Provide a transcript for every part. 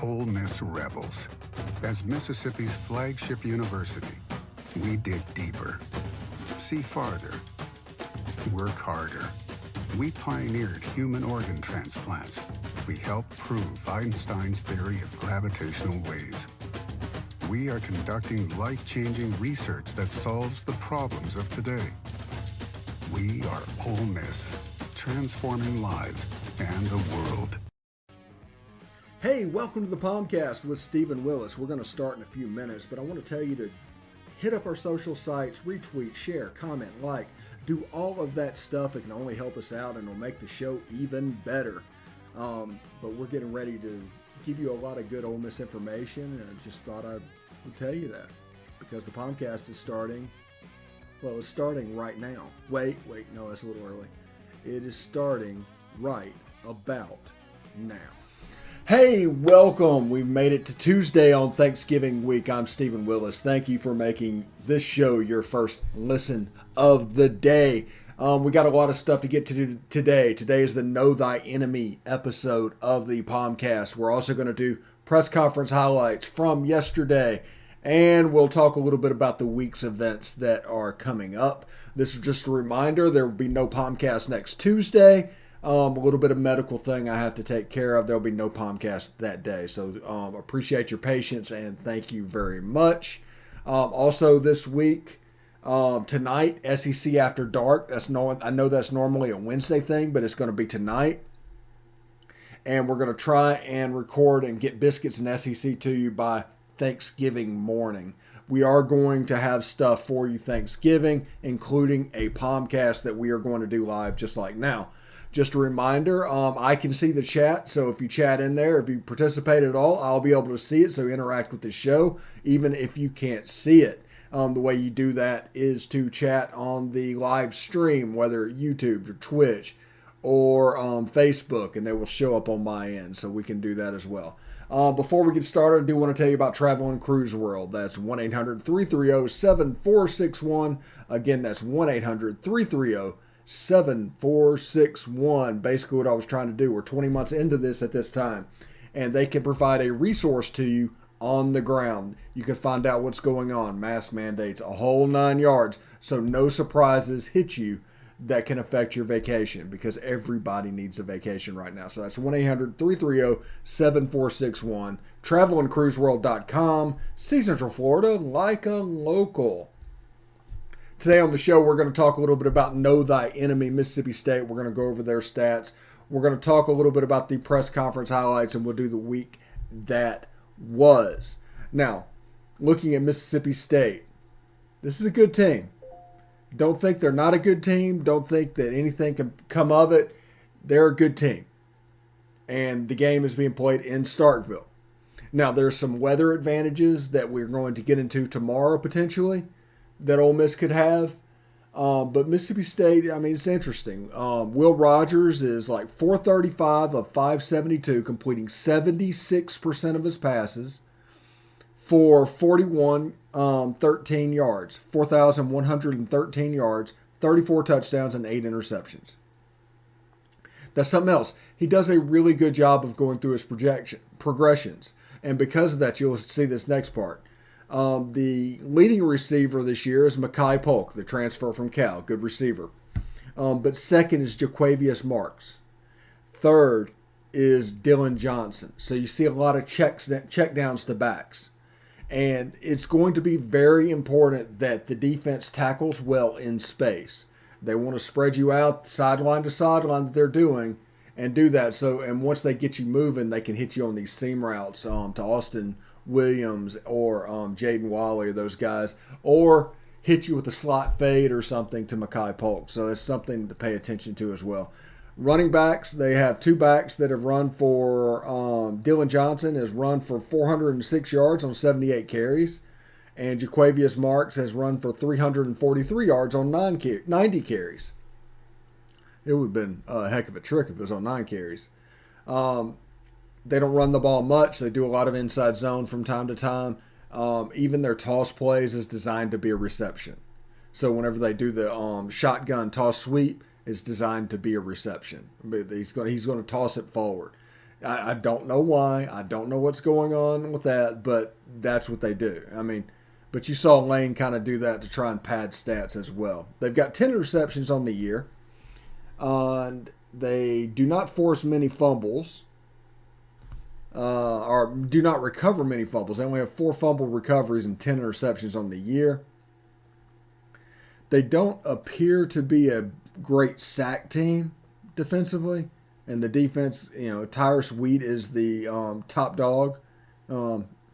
Ole Miss Rebels. As Mississippi's flagship university, we dig deeper, see farther, work harder. We pioneered human organ transplants. We helped prove Einstein's theory of gravitational waves. We are conducting life-changing research that solves the problems of today. We are Ole Miss, transforming lives and the world. Hey, welcome to the Palmcast with Stephen Willis. We're going to start in a few minutes, but I want to tell you to hit up our social sites, retweet, share, comment, like, do all of that stuff. It can only help us out and it'll make the show even better. But we're getting ready to give you a lot of good Ole Miss information, and I just thought I would tell you that because the Palmcast is starting. Well, it's starting right now. Wait, no, that's a little early. It is starting right about now. Hey, welcome. We've made it to Tuesday on Thanksgiving week. I'm Stephen Willis. Thank you for making this show your first listen of the day. We got a lot of stuff to get to today. Today is the Know Thy Enemy episode of the Palmcast. We're also going to do press conference highlights from yesterday, and we'll talk a little bit about the week's events that are coming up. This is just a reminder, there will be no Palmcast next Tuesday. A little bit of medical thing I have to take care of. There'll be no Palmcast that day. So appreciate your patience and thank you very much. Also this week, tonight, SEC After Dark. I know that's normally a Wednesday thing, but it's going to be tonight. And we're going to try and record and get Biscuits and SEC to you by Thanksgiving morning. We are going to have stuff for you Thanksgiving, including a Palmcast that we are going to do live just like now. Just a reminder, I can see the chat, so if you chat in there, if you participate at all, I'll be able to see it, so interact with the show, even if you can't see it. The way you do that is to chat on the live stream, whether YouTube or Twitch or Facebook, and they will show up on my end, so we can do that as well. Before we get started, I do want to tell you about Travel and Cruise World. That's 1-800-330-7461. Again, that's 1-800-330-7461. Basically what I was trying to do. We're 20 months into this at this time, and they can provide a resource to you on the ground. You can find out what's going on, mask mandates, a whole 9 yards, so no surprises hit you that can affect your vacation, because everybody needs a vacation right now. So that's 1-800-330-7461, travelandcruiseworld.com. See Central Florida like a local. Today on the show, we're going to talk a little bit about Know Thy Enemy, Mississippi State. We're going to go over their stats. We're going to talk a little bit about the press conference highlights, and we'll do the week that was. Now, looking at Mississippi State, this is a good team. Don't think they're not a good team. Don't think that anything can come of it. They're a good team. And the game is being played in Starkville. Now, there's some weather advantages that we're going to get into tomorrow, potentially, that Ole Miss could have. But Mississippi State, I mean, it's interesting. Will Rogers is like 435 of 572, completing 76% of his passes for 4,113 yards, 4,113 yards, 34 touchdowns, and 8 interceptions. That's something else. He does a really good job of going through his progressions. And because of that, you'll see this next part. The leading receiver this year is Mekhi Polk, the transfer from Cal. Good receiver. But second is Jaquavius Marks. Third is Dylan Johnson. So you see a lot of checkdowns to backs. And it's going to be very important that the defense tackles well in space. They want to spread you out sideline to sideline that they're doing and do that. And once they get you moving, they can hit you on these seam routes to Austin Williams or Jaden Wally or those guys, or hit you with a slot fade or something to Mekhi Polk. So that's something to pay attention to as well. Running backs, they have two backs that have run for, Dylan Johnson has run for 406 yards on 78 carries, and Jaquavius Marks has run for 343 yards on 90 carries. It would have been a heck of a trick if it was on 9 carries. They don't run the ball much. They do a lot of inside zone from time to time. Even their toss plays is designed to be a reception. So whenever they do the shotgun toss sweep, it's designed to be a reception. He's going to toss it forward. I don't know why. I don't know what's going on with that, but that's what they do. I mean, but you saw Lane kind of do that to try and pad stats as well. They've got 10 interceptions on the year. And they do not force many fumbles. Or do not recover many fumbles. They only have 4 fumble recoveries and 10 interceptions on the year. They don't appear to be a great sack team defensively. And the defense, Tyrus Wheat is the top dog.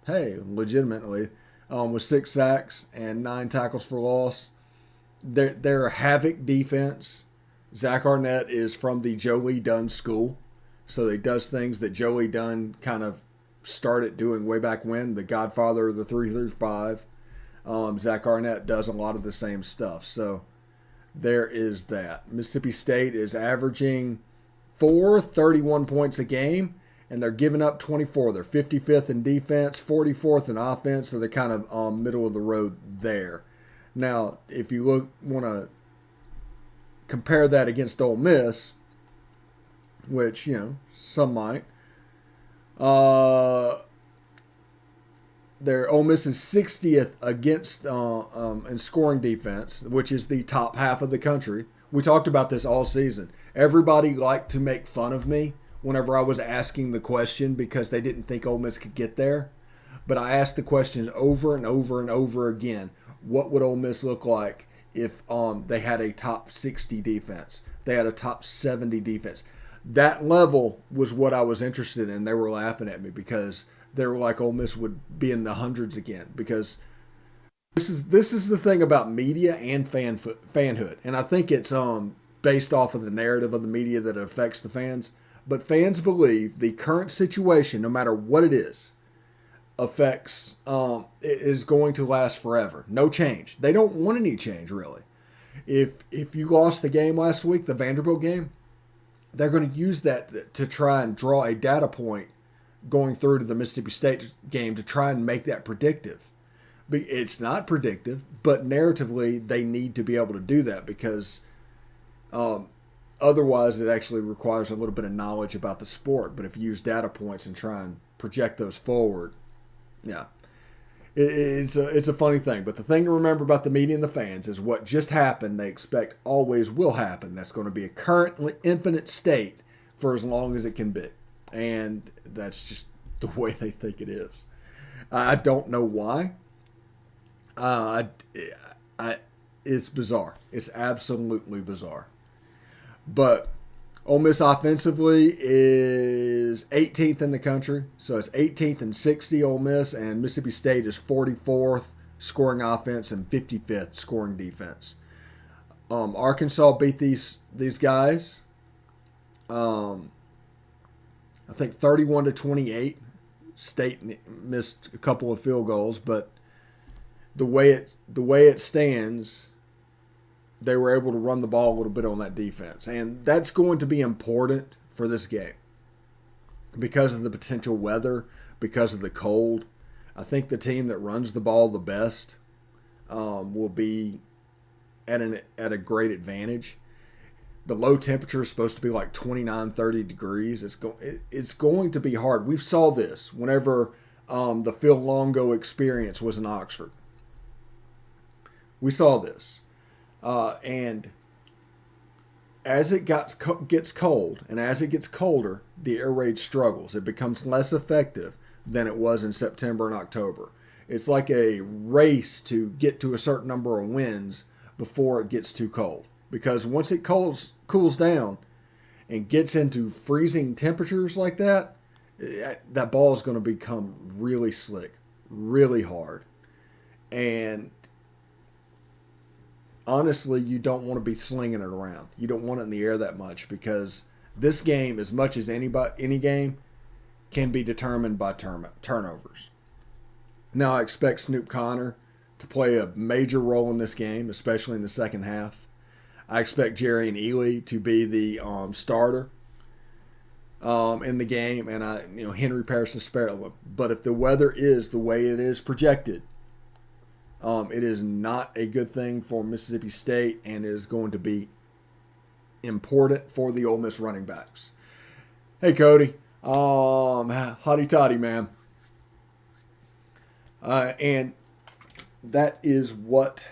Legitimately, with 6 sacks and 9 tackles for loss. They're a havoc defense. Zach Arnett is from the Joe Lee Dunn school. So he does things that Joe Lee Dunn kind of started doing way back when, the godfather of the 3-3-5. Zach Arnett does a lot of the same stuff. So there is that. Mississippi State is averaging 31 points a game, and they're giving up 24. They're 55th in defense, 44th in offense, so they're kind of middle of the road there. Now, if you want to compare that against Ole Miss, which, some might, their Ole Miss is 60th against in scoring defense, which is the top half of the country. We talked about this all season. Everybody liked to make fun of me whenever I was asking the question because they didn't think Ole Miss could get there. But I asked the question over and over and over again. What would Ole Miss look like if they had a top 60 defense? They had a top 70 defense. That level was what I was interested in. They were laughing at me because they were like Ole Miss would be in the hundreds again. Because this is the thing about media and fanhood, and I think it's based off of the narrative of the media that affects the fans. But fans believe the current situation, no matter what it is, is going to last forever. No change. They don't want any change, really. If you lost the game last week, the Vanderbilt game, they're going to use that to try and draw a data point going through to the Mississippi State game to try and make that predictive. It's not predictive, but narratively they need to be able to do that because otherwise it actually requires a little bit of knowledge about the sport. But if you use data points and try and project those forward, yeah, it's a funny thing. But the thing to remember about the media and the fans is what just happened, they expect always will happen. That's going to be a currently infinite state for as long as it can be. And that's just the way they think it is. I don't know why. It's bizarre. It's absolutely bizarre. But Ole Miss offensively is 18th in the country. So it's 18th and 60 Ole Miss, and Mississippi State is 44th scoring offense and 55th scoring defense. Arkansas beat these guys. I think 31-28. State missed a couple of field goals, but the way it stands, they were able to run the ball a little bit on that defense. And that's going to be important for this game because of the potential weather, because of the cold. I think the team that runs the ball the best will be at a great advantage. The low temperature is supposed to be like 29, 30 degrees. It's going to be hard. We saw this whenever the Phil Longo experience was in Oxford. We saw this. And as it gets cold, and as it gets colder, the air raid struggles. It becomes less effective than it was in September and October. It's like a race to get to a certain number of winds before it gets too cold. Because once it cools down and gets into freezing temperatures like that, that ball is going to become really slick, really hard. And honestly, you don't want to be slinging it around. You don't want it in the air that much because this game, as much as any game, can be determined by turnovers. Now, I expect Snoop Connor to play a major role in this game, especially in the second half. I expect Jerry and Ely to be the starter in the game, and Henry Parrish the spare. But if the weather is the way it is projected, it is not a good thing for Mississippi State, and it is going to be important for the Ole Miss running backs. Hey, Cody, Hotty toddy, man. And that is what,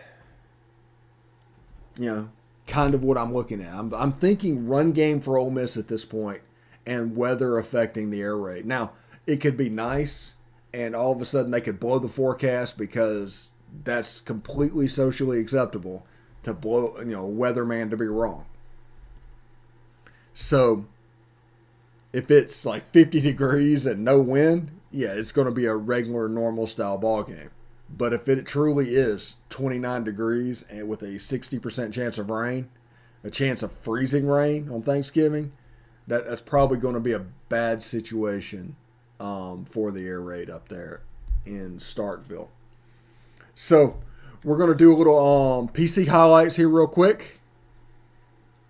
kind of what I'm looking at. I'm thinking run game for Ole Miss at this point and weather affecting the air raid. Now, it could be nice and all of a sudden they could blow the forecast because that's completely socially acceptable to blow, a weatherman to be wrong. So if it's like 50 degrees and no wind, yeah, it's going to be a regular normal style ball game. But if it truly is 29 degrees and with a 60% chance of rain, a chance of freezing rain on Thanksgiving, that's probably going to be a bad situation for the air raid up there in Starkville. So we're going to do a little PC highlights here real quick.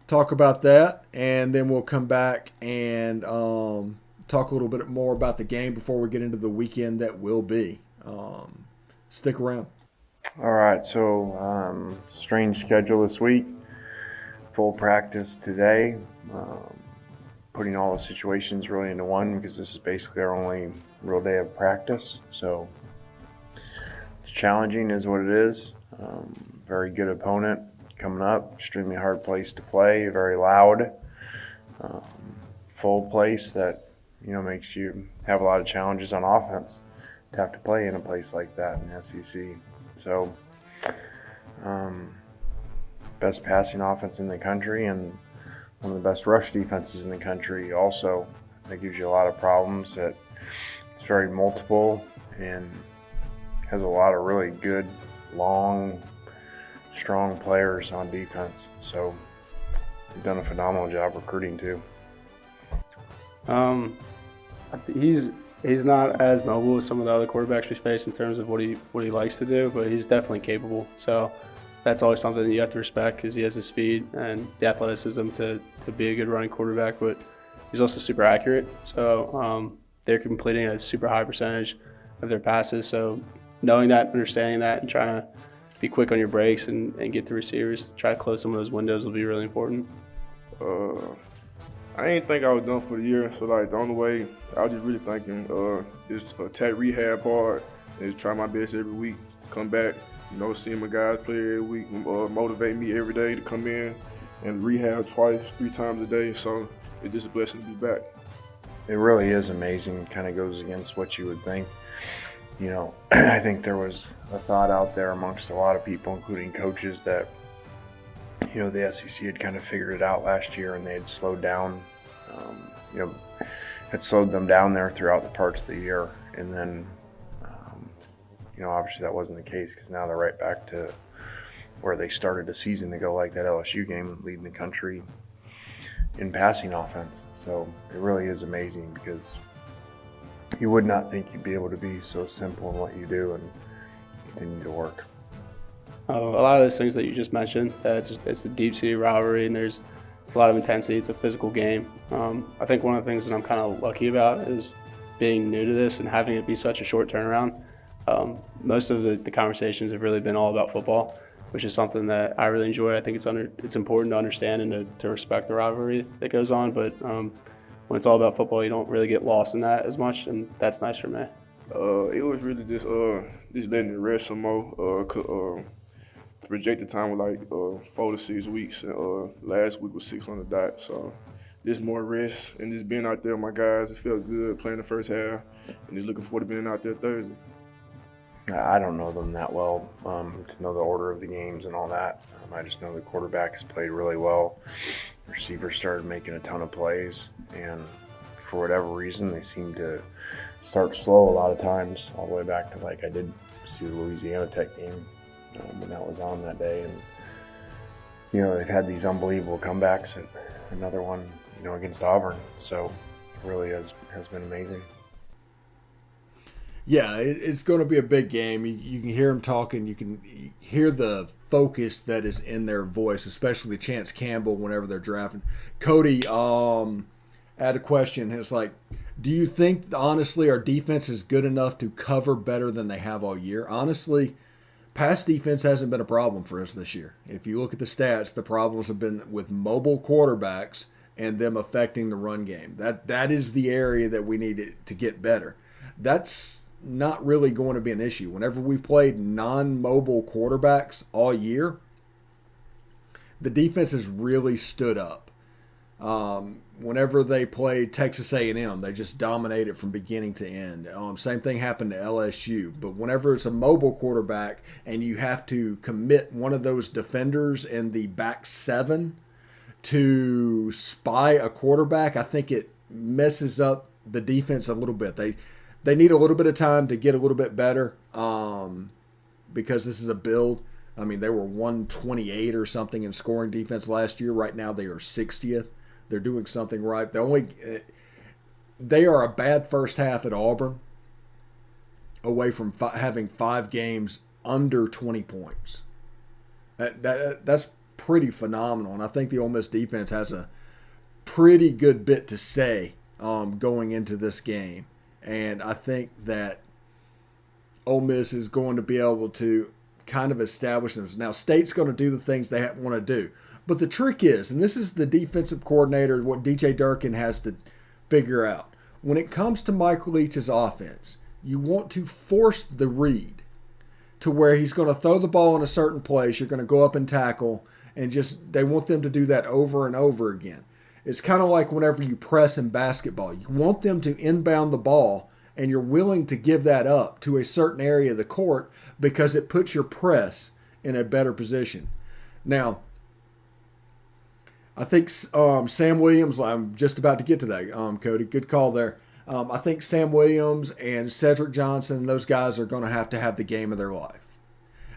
Talk about that, and then we'll come back and talk a little bit more about the game before we get into the weekend that will be. Stick around. All right, so strange schedule this week. Full practice today. Putting all the situations really into one because this is basically our only real day of practice. So it's challenging is what it is. Very good opponent coming up. Extremely hard place to play. Very loud. Full place that, makes you have a lot of challenges on offense to have to play in a place like that in the SEC. So best passing offense in the country and one of the best rush defenses in the country also. That gives you a lot of problems. It's very multiple and has a lot of really good, long, strong players on defense. So they've done a phenomenal job recruiting too. He's not as mobile as some of the other quarterbacks we face in terms of what he likes to do, but he's definitely capable. So that's always something that you have to respect because he has the speed and the athleticism to be a good running quarterback, but he's also super accurate. So they're completing a super high percentage of their passes. So knowing that, understanding that, and trying to be quick on your breaks and get the receivers, try to close some of those windows will be really important. I didn't think I was done for the year, so the only way I was just really thinking is attack rehab hard and just try my best every week, come back, seeing my guys play every week, motivate me every day to come in and rehab twice, 3 times a day. So it's just a blessing to be back. It really is amazing. Kind of goes against what you would think. I think there was a thought out there amongst a lot of people, including coaches, that the SEC had kind of figured it out last year and they had slowed down, had slowed them down there throughout the parts of the year. And then, obviously that wasn't the case because now they're right back to where they started a season ago, like that LSU game, leading the country in passing offense. So it really is amazing because you would not think you'd be able to be so simple in what you do and continue to work. A lot of those things that you just mentioned, it's a deep-seated rivalry and it's a lot of intensity. It's a physical game. I think one of the things that I'm kind of lucky about is being new to this and having it be such a short turnaround. Most of the conversations have really been all about football, which is something that I really enjoy. I think it's important to understand and to respect the rivalry that goes on. But when it's all about football, you don't really get lost in that as much, and that's nice for me. It was really just letting it rest some more. The projected time was 4 to 6 weeks, and last week was 600 dots. So just more rest and just being out there with my guys. It felt good playing the first half, and just looking forward to being out there Thursday. I don't know them that well to know the order of the games and all that. I just know the quarterbacks played really well. Receivers started making a ton of plays, and for whatever reason, they seemed to start slow a lot of times, all the way back to I did see the Louisiana Tech game when that was on that day. And, they've had these unbelievable comebacks, and another one, against Auburn. So it really has been amazing. Yeah, it's going to be a big game. You can hear them talking. You can hear the focus that is in their voice, especially Chance Campbell whenever they're drafting. Cody had a question. It's do you think, honestly, our defense is good enough to cover better than they have all year? Honestly, pass defense hasn't been a problem for us this year. If you look at the stats, the problems have been with mobile quarterbacks and them affecting the run game. That is the area that we need to get better. That's not really going to be an issue. Whenever we've played non-mobile quarterbacks all year, the defense has really stood up. Whenever they played Texas A&M, they just dominated from beginning to end. Same thing happened to LSU. But whenever it's a mobile quarterback and you have to commit one of those defenders in the back seven to spy a quarterback, I think it messes up the defense a little bit. They need a little bit of time to get a little bit better because this is a build. I mean, they were 128 or something in scoring defense last year. Right now they are 60th. They're doing something right. They are a bad first half at Auburn, away from having 5 games under 20 points. That's pretty phenomenal, and I think the Ole Miss defense has a pretty good bit to say going into this game. And I think that Ole Miss is going to be able to kind of establish themselves. Now, State's going to do the things they want to do. But the trick is, and this is the defensive coordinator, what DJ Durkin has to figure out. When it comes to Mike Leach's offense, you want to force the read to where he's going to throw the ball in a certain place. You're going to go up and tackle, and they want them to do that over and over again. It's kind of like whenever you press in basketball. You want them to inbound the ball, and you're willing to give that up to a certain area of the court because it puts your press in a better position. Now, I think Sam Williams, I'm just about to get to that, Cody. Good call there. I think Sam Williams and Cedric Johnson, those guys are going to have the game of their life.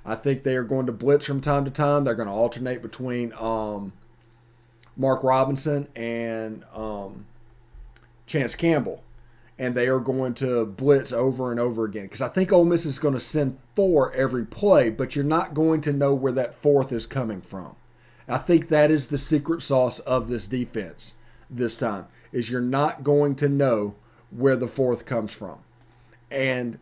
I think they are going to blitz from time to time. They're going to alternate between Mark Robinson and Chance Campbell. And they are going to blitz over and over again. Because I think Ole Miss is going to send 4 every play, but you're not going to know where that 4th is coming from. I think that is the secret sauce of this defense this time, is you're not going to know where the 4th comes from. And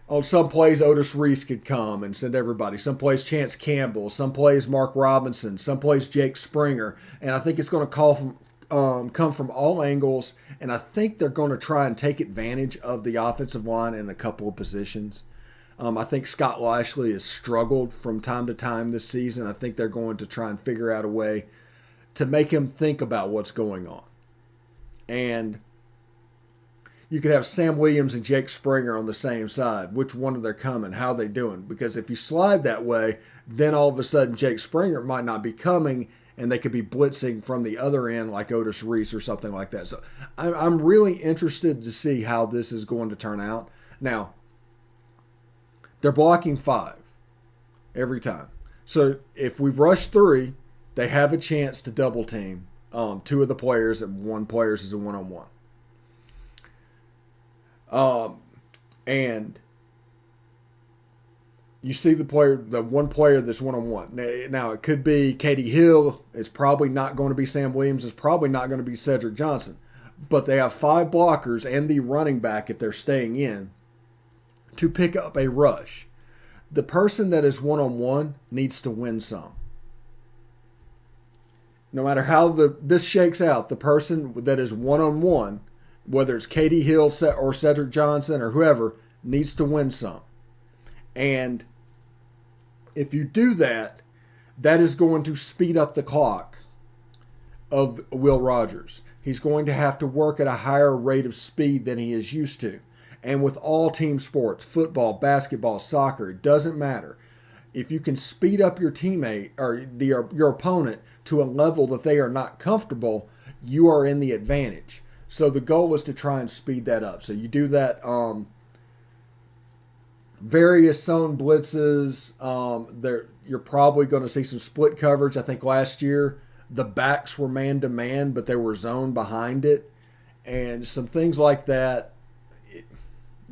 on some plays, Otis Reese could come and send everybody. Some plays, Chance Campbell. Some plays, Mark Robinson. Some plays, Jake Springer. And I think it's going to come from all angles. And I think they're going to try and take advantage of the offensive line in a couple of positions. I think Scott Lashley has struggled from time to time this season. I think they're going to try and figure out a way to make him think about what's going on. And you could have Sam Williams and Jake Springer on the same side. Which one are they coming? How are they doing? Because if you slide that way, then all of a sudden Jake Springer might not be coming, and they could be blitzing from the other end like Otis Reese or something like that. So I'm really interested to see how this is going to turn out. Now, they're blocking 5 every time. So if we rush 3, they have a chance to double team 2 of the players, and 1 player is a one-on-one. And you see the one player that's one-on-one. Now, it could be Katie Hill. It's probably not going to be Sam Williams. It's probably not going to be Cedric Johnson. But they have 5 blockers and the running back, if they're staying in, to pick up a rush. The person that is one-on-one needs to win some. No matter how this shakes out, the person that is one-on-one, whether it's Katie Hill or Cedric Johnson or whoever, needs to win some. And if you do that, that is going to speed up the clock of Will Rogers. He's going to have to work at a higher rate of speed than he is used to. And with all team sports, football, basketball, soccer, it doesn't matter. If you can speed up your teammate or your opponent to a level that they are not comfortable, you are in the advantage. So the goal is to try and speed that up. So you do that various zone blitzes. You're probably going to see some split coverage. I think last year the backs were man-to-man, but there were zone behind it. And some things like that.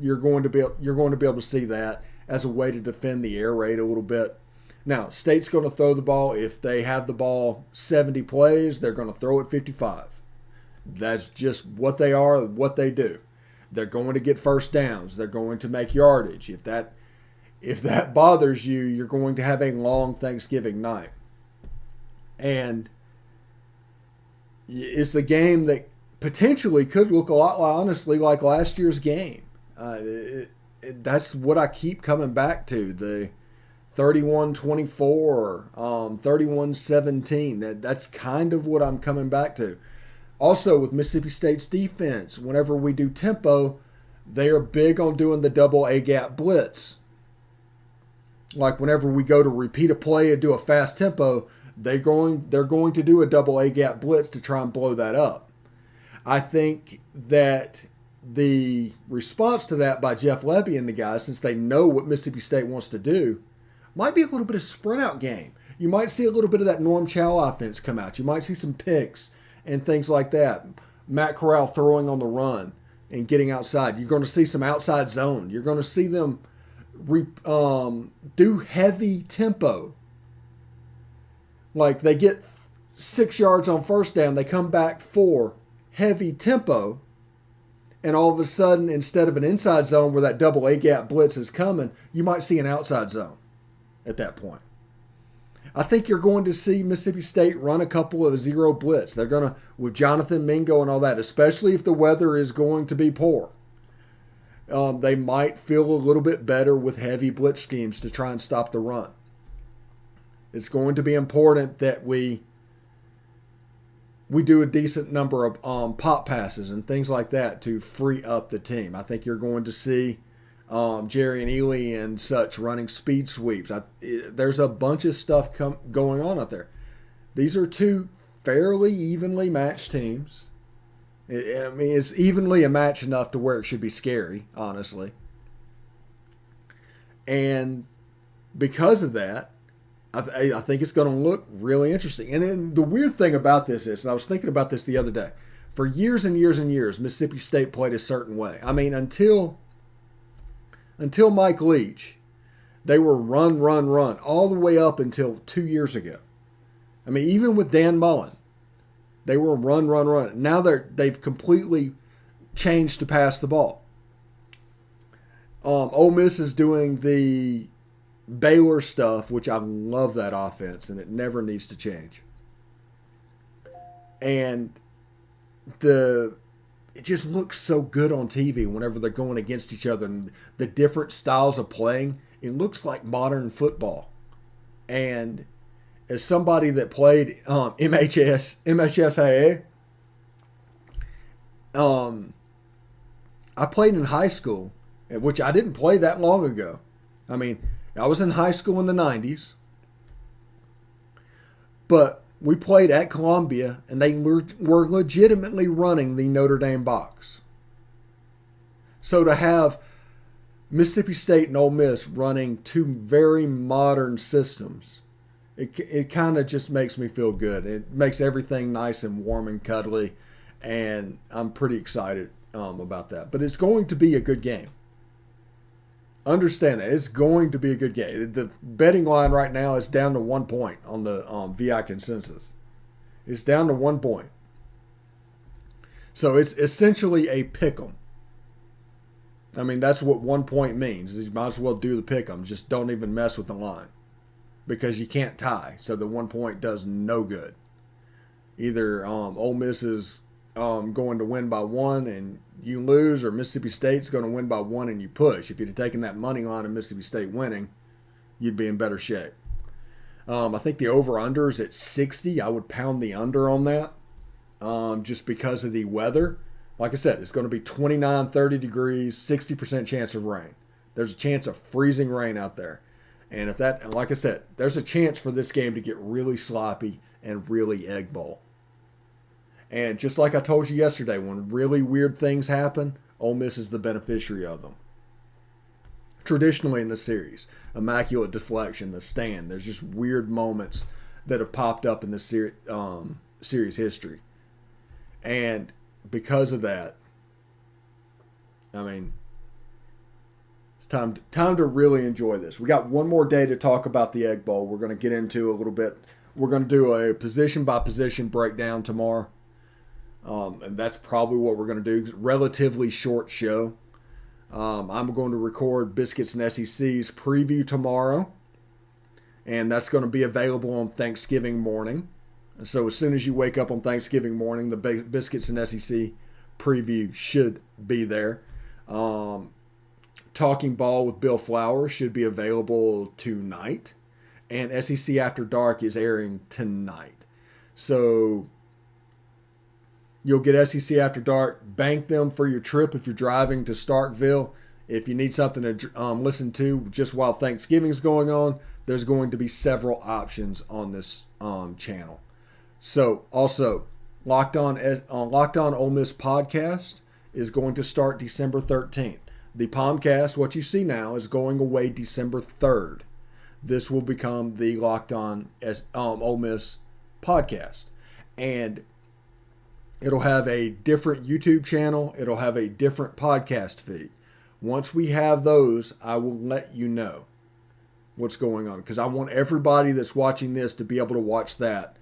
You're going to be able to see that as a way to defend the air raid a little bit. Now, State's going to throw the ball. If they have the ball 70 plays, they're going to throw it 55. That's just what they are, what they do. They're going to get first downs. They're going to make yardage. If that bothers you, you're going to have a long Thanksgiving night. And it's the game that potentially could look a lot, honestly, like last year's game. That's what I keep coming back to. The 31-24, 31-17. That's kind of what I'm coming back to. Also, with Mississippi State's defense, whenever we do tempo, they are big on doing the double A-gap blitz. Like whenever we go to repeat a play and do a fast tempo, they're going to do a double A-gap blitz to try and blow that up. I think that the response to that by Jeff Lebby and the guys, since they know what Mississippi State wants to do, might be a little bit of sprint out game. You might see a little bit of that Norm Chow offense come out. You might see some picks and things like that. Matt Corral throwing on the run and getting outside. You're going to see some outside zone. You're going to see them do heavy tempo. Like they get 6 yards on first down, they come back 4, heavy tempo, and all of a sudden, instead of an inside zone where that double A-gap blitz is coming, you might see an outside zone at that point. I think you're going to see Mississippi State run a couple of zero blitz. They're going to, with Jonathan Mingo and all that, especially if the weather is going to be poor. They might feel a little bit better with heavy blitz schemes to try and stop the run. It's going to be important that we do a decent number of pop passes and things like that to free up the team. I think you're going to see Jerry and Ely and such running speed sweeps. There's a bunch of stuff going on out there. These are two fairly evenly matched teams. I mean, it's evenly a match enough to where it should be scary, honestly. And because of that, I think it's going to look really interesting. And then the weird thing about this is, and I was thinking about this the other day, for years and years and years, Mississippi State played a certain way. I mean, until Mike Leach, they were run, all the way up until 2 years ago. I mean, even with Dan Mullen, they were run. Now they've completely changed to pass the ball. Ole Miss is doing the Baylor stuff, which I love that offense, and it never needs to change. And it just looks so good on TV whenever they're going against each other and the different styles of playing. It looks like modern football. And as somebody that played MHSAA, I played in high school, which I didn't play that long ago. I mean, I was in high school in the 90s, but we played at Columbia, and they were legitimately running the Notre Dame box. So to have Mississippi State and Ole Miss running two very modern systems, it kind of just makes me feel good. It makes everything nice and warm and cuddly, and I'm pretty excited about that. But it's going to be a good game. Understand that. It's going to be a good game. The betting line right now is down to 1 point on the VI consensus. It's down to 1 point. So it's essentially a pick 'em. I mean, that's what 1 point means. You might as well do the pick 'em. Just don't even mess with the line. Because you can't tie. So the 1 point does no good. Either Ole Miss is going to win by 1 and you lose, or Mississippi State's going to win by 1 and you push. If you'd have taken that money line of Mississippi State winning, you'd be in better shape. I think the over-under is at 60. I would pound the under on that just because of the weather. Like I said, it's going to be 29, 30 degrees, 60% chance of rain. There's a chance of freezing rain out there. And like I said, there's a chance for this game to get really sloppy and really egg bowl. And just like I told you yesterday, when really weird things happen, Ole Miss is the beneficiary of them. Traditionally in the series, immaculate deflection, the stand, there's just weird moments that have popped up in the series history. And because of that, I mean, it's time to really enjoy this. We got one more day to talk about the Egg Bowl. We're going to get into a little bit. We're going to do a position-by-position breakdown tomorrow. And that's probably what we're going to do. Relatively short show. I'm going to record Biscuits and SEC's preview tomorrow. And that's going to be available on Thanksgiving morning. So as soon as you wake up on Thanksgiving morning, the Biscuits and SEC preview should be there. Talking Ball with Bill Flowers should be available tonight. And SEC After Dark is airing tonight. So you'll get SEC After Dark. Bank them for your trip if you're driving to Starkville. If you need something to listen to just while Thanksgiving's going on, there's going to be several options on this channel. So also, Locked On Ole Miss podcast is going to start December 13th. The Palmcast, what you see now, is going away December 3rd. This will become the Locked On Ole Miss podcast. And it'll have a different YouTube channel. It'll have a different podcast feed. Once we have those, I will let you know what's going on. Because I want everybody that's watching this to be able to watch that.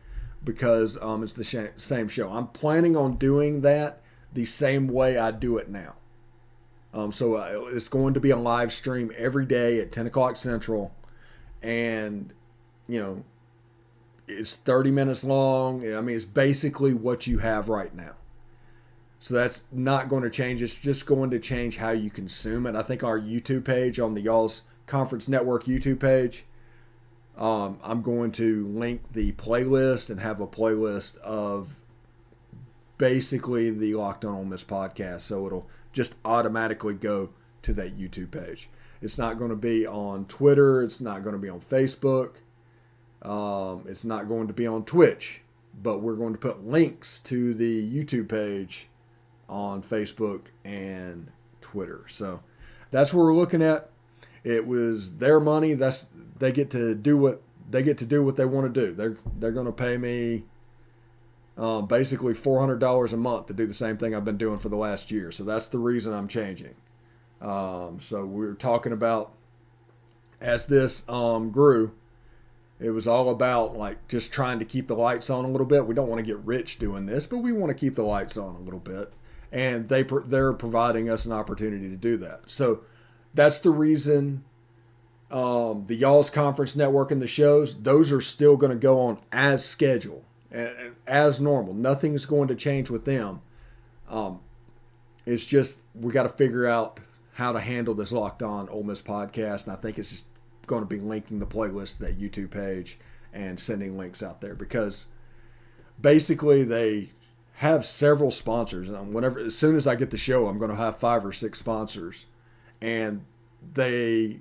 Because it's the same show. I'm planning on doing that the same way I do it now. So it's going to be a live stream every day at 10 o'clock Central. And, it's 30 minutes long. I mean, it's basically what you have right now. So that's not going to change. It's just going to change how you consume it. I think our YouTube page, on the Y'all's Conference Network YouTube page, I'm going to link the playlist and have a playlist of basically the Locked On Ole Miss podcast. So it'll just automatically go to that YouTube page. It's not going to be on Twitter. It's not going to be on Facebook. It's not going to be on Twitch. But we're going to put links to the YouTube page on Facebook and Twitter. So that's what we're looking at. It was their money. They get to do what they want to do. They're going to pay me basically $400 a month to do the same thing I've been doing for the last year. So that's the reason I'm changing. So we were talking about, as this grew, it was all about like just trying to keep the lights on a little bit. We don't want to get rich doing this, but we want to keep the lights on a little bit. And they're providing us an opportunity to do that. So that's the reason the Y'all's Conference Network and the shows, those are still going to go on as scheduled and as normal. Nothing's going to change with them. It's just we got to figure out how to handle this Locked On Ole Miss podcast. And I think it's just going to be linking the playlist to that YouTube page and sending links out there, because basically they have several sponsors. And as soon as I get the show, I'm going to have 5 or 6 sponsors, and they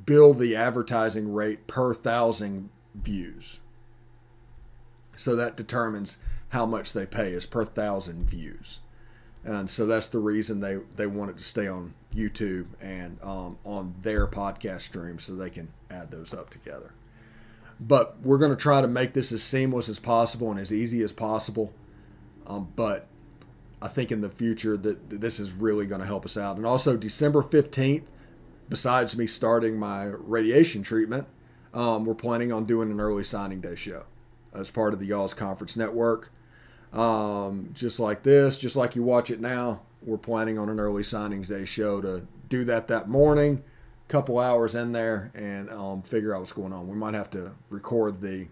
bill the advertising rate per 1,000 views. So that determines how much they pay, is per 1,000 views. And so that's the reason they want it to stay on YouTube and on their podcast stream, so they can add those up together. But we're going to try to make this as seamless as possible and as easy as possible. But I think in the future that this is really going to help us out. And also December 15th, besides me starting my radiation treatment, we're planning on doing an early signing day show as part of the Y'all's Conference Network. Just like this, just like you watch it now, we're planning on an early signings day show to do that morning, couple hours in there, and figure out what's going on. We might have to record the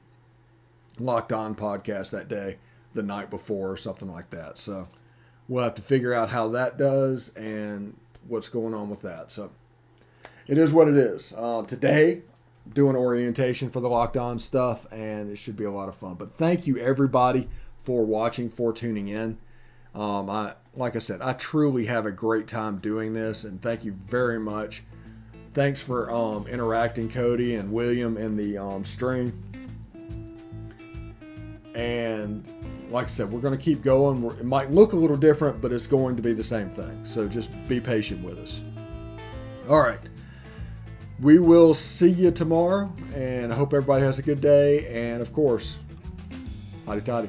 Locked On podcast that day, the night before, or something like that. So we'll have to figure out how that does and what's going on with that. So it is what it is. Today, doing orientation for the Locked On stuff, and it should be a lot of fun. But thank you, everybody, for watching, for tuning in. Like I said, I truly have a great time doing this, and thank you very much. Thanks for interacting, Cody and William, in the stream. And like I said, we're going to keep going. It might look a little different, but it's going to be the same thing. So just be patient with us. All right. We will see you tomorrow, and I hope everybody has a good day. And of course, hotty toddy.